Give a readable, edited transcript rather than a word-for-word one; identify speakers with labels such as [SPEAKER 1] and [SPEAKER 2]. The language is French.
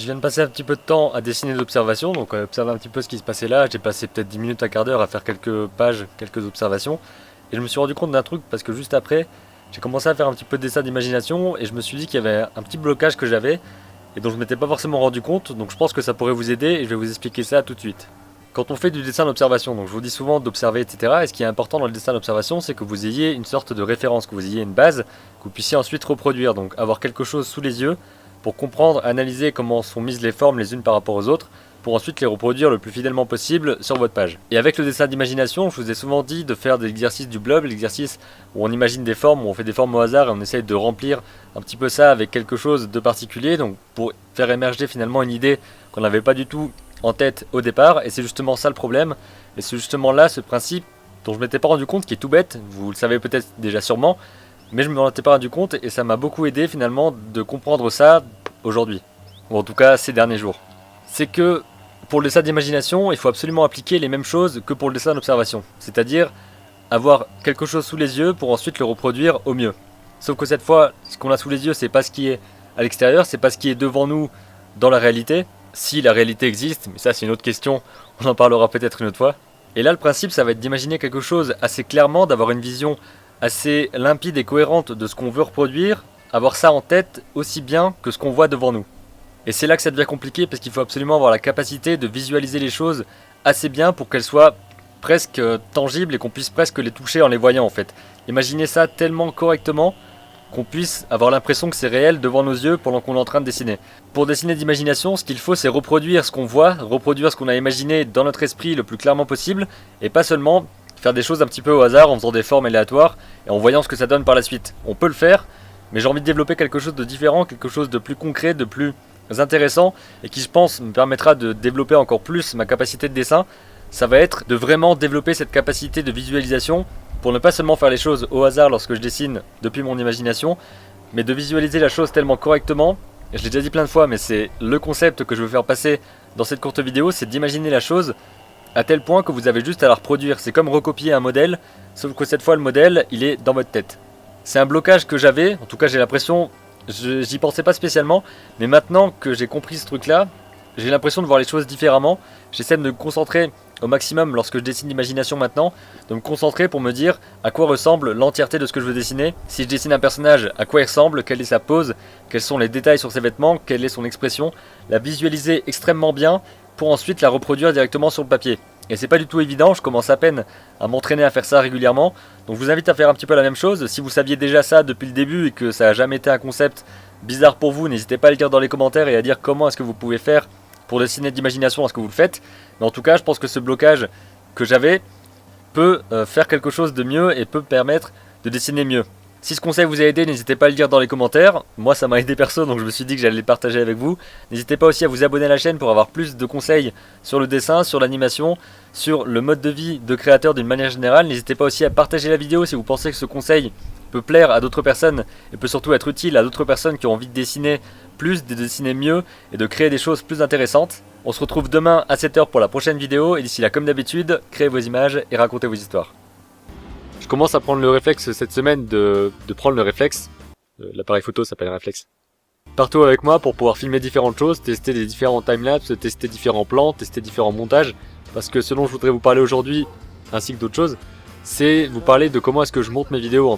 [SPEAKER 1] viens de passer un petit peu de temps à dessiner l'observation, donc à observer un petit peu ce qui se passait là. J'ai passé peut-être 10 minutes, un quart d'heure à faire quelques pages, quelques observations. Et je me suis rendu compte d'un truc parce que juste après, j'ai commencé à faire un petit peu de dessin d'imagination et je me suis dit qu'il y avait un petit blocage que j'avais et dont je ne m'étais pas forcément rendu compte. Donc je pense que ça pourrait vous aider et je vais vous expliquer ça tout de suite. Quand on fait du dessin d'observation, donc je vous dis souvent d'observer, etc. Et ce qui est important dans le dessin d'observation, c'est que vous ayez une sorte de référence, que vous ayez une base, que vous puissiez ensuite reproduire. Donc avoir quelque chose sous les yeux pour comprendre, analyser comment sont mises les formes les unes par rapport aux autres, pour ensuite les reproduire le plus fidèlement possible sur votre page. Et avec le dessin d'imagination, je vous ai souvent dit de faire de l'exercice du blob, l'exercice où on imagine des formes, où on fait des formes au hasard et on essaye de remplir un petit peu ça avec quelque chose de particulier, donc pour faire émerger finalement une idée qu'on n'avait pas du tout en tête au départ, et c'est justement ça le problème, et c'est justement là ce principe dont je m'étais pas rendu compte, qui est tout bête, vous le savez peut-être déjà sûrement, mais je ne m'en étais pas rendu compte et ça m'a beaucoup aidé finalement de comprendre ça aujourd'hui, ou en tout cas ces derniers jours. C'est que pour le dessin d'imagination, il faut absolument appliquer les mêmes choses que pour le dessin d'observation, c'est-à-dire avoir quelque chose sous les yeux pour ensuite le reproduire au mieux. Sauf que cette fois, ce qu'on a sous les yeux, c'est pas ce qui est à l'extérieur, c'est pas ce qui est devant nous dans la réalité, si la réalité existe, mais ça c'est une autre question, on en parlera peut-être une autre fois. Et là le principe ça va être d'imaginer quelque chose assez clairement, d'avoir une vision assez limpide et cohérente de ce qu'on veut reproduire, avoir ça en tête aussi bien que ce qu'on voit devant nous. Et c'est là que ça devient compliqué parce qu'il faut absolument avoir la capacité de visualiser les choses assez bien pour qu'elles soient presque tangibles et qu'on puisse presque les toucher en les voyant en fait. Imaginez ça tellement correctement qu'on puisse avoir l'impression que c'est réel devant nos yeux pendant qu'on est en train de dessiner. Pour dessiner d'imagination, ce qu'il faut c'est reproduire ce qu'on voit, reproduire ce qu'on a imaginé dans notre esprit le plus clairement possible et pas seulement faire des choses un petit peu au hasard en faisant des formes aléatoires et en voyant ce que ça donne par la suite. On peut le faire, mais j'ai envie de développer quelque chose de différent, quelque chose de plus concret, de plus intéressant et qui je pense me permettra de développer encore plus ma capacité de dessin. Ça va être de vraiment développer cette capacité de visualisation pour ne pas seulement faire les choses au hasard lorsque je dessine depuis mon imagination, mais de visualiser la chose tellement correctement. Et je l'ai déjà dit plein de fois, mais c'est le concept que je veux faire passer dans cette courte vidéo, c'est d'imaginer la chose à tel point que vous avez juste à la reproduire. C'est comme recopier un modèle, sauf que cette fois le modèle, il est dans votre tête. C'est un blocage que j'avais, en tout cas j'ai l'impression, j'y pensais pas spécialement, mais maintenant que j'ai compris ce truc-là, j'ai l'impression de voir les choses différemment. J'essaie de me concentrer au maximum lorsque je dessine l'imagination maintenant, de me concentrer pour me dire à quoi ressemble l'entièreté de ce que je veux dessiner. Si je dessine un personnage, à quoi il ressemble, quelle est sa pose, quels sont les détails sur ses vêtements, quelle est son expression, la visualiser extrêmement bien pour ensuite la reproduire directement sur le papier. Et c'est pas du tout évident, je commence à peine à m'entraîner à faire ça régulièrement, donc je vous invite à faire un petit peu la même chose. Si vous saviez déjà ça depuis le début et que ça n'a jamais été un concept bizarre pour vous, n'hésitez pas à le dire dans les commentaires et à dire comment est-ce que vous pouvez faire pour dessiner d'imagination lorsque vous le faites. Mais en tout cas, je pense que ce blocage que j'avais peut faire quelque chose de mieux et peut permettre de dessiner mieux. Si ce conseil vous a aidé, n'hésitez pas à le dire dans les commentaires. Moi, ça m'a aidé perso, donc je me suis dit que j'allais le partager avec vous. N'hésitez pas aussi à vous abonner à la chaîne pour avoir plus de conseils sur le dessin, sur l'animation, sur le mode de vie de créateur d'une manière générale. N'hésitez pas aussi à partager la vidéo si vous pensez que ce conseil peut plaire à d'autres personnes et peut surtout être utile à d'autres personnes qui ont envie de dessiner plus, de dessiner mieux et de créer des choses plus intéressantes. On se retrouve demain à 7 h pour la prochaine vidéo et d'ici là, comme d'habitude, créez vos images et racontez vos histoires. Je commence à prendre le réflexe cette semaine de prendre le réflexe. L'appareil photo s'appelle réflexe. Partout avec moi pour pouvoir filmer différentes choses, tester des différents timelapses, tester différents plans, tester différents montages. Parce que ce dont je voudrais vous parler aujourd'hui, ainsi que d'autres choses, c'est vous parler de comment est-ce que je monte mes vidéos en fait.